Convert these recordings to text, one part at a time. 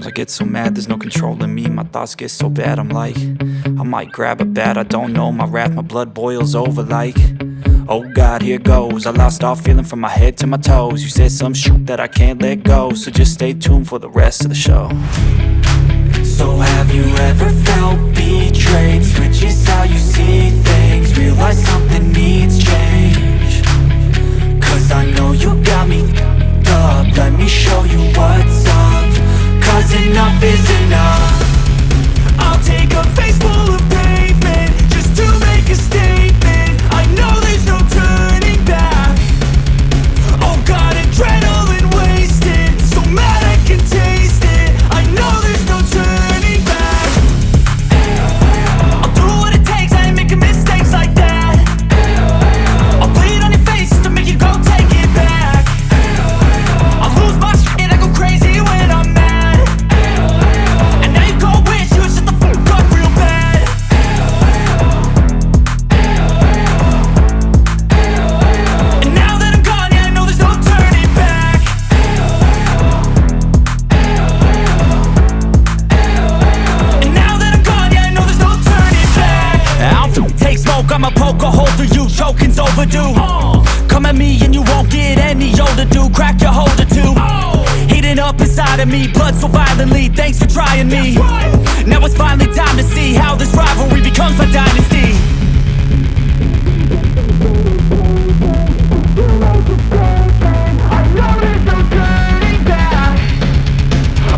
Sometimes I get so mad, there's no controlling me. My thoughts get so bad, I'm like, I might grab a bat, I don't know. My wrath, my blood boils over like, oh God, here goes. I lost all feeling from my head to my toes. You said some shit that I can't let go, so just stay tuned for the rest of the show. So have you ever felt betrayed? Switches how you see things, realize something needs change. Cause I know you got me f***ed up, let me show you what's up. Cause enough is enough. I'll take a face full of pavement just to make a statement. I know there's no turning back. Oh God, adrenaline wasted, so mad I can taste it. I know there's no turning back. I'll do what it takes, I ain't making mistakes like that. I'll bleed on your face to make you go take it back. I'll lose my shit, I go crazy when I'm mad. And now you go wish you would shut the fuck up real bad. And now that I'm gone, yeah, I know there's no turning back. And now that I'm gone, yeah, I know there's no turning back. I don't take smoke, I'ma poke a hole through you, choking's overdue. Come at me and you won't get any older, dude. Crack your holder too. Heating up inside of me, blood so violently, thanks for trying me. Now it's finally time to see how this rivalry becomes a dynasty. I know there's no turning back.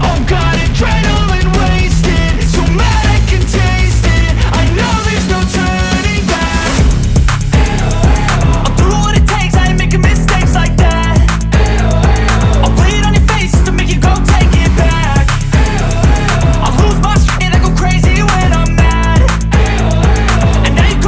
Oh God, adrenaline wasted, so mad I can taste it. I know there's no turning back. I'll do what it takes, I ain't making mistakes like that. I'll bleed on your face to make you go take it back. I'll lose my shit, I go crazy when I'm mad. And now you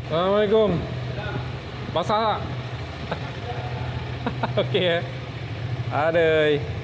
Assalamualaikum. Basah tak? Okey. Aduh.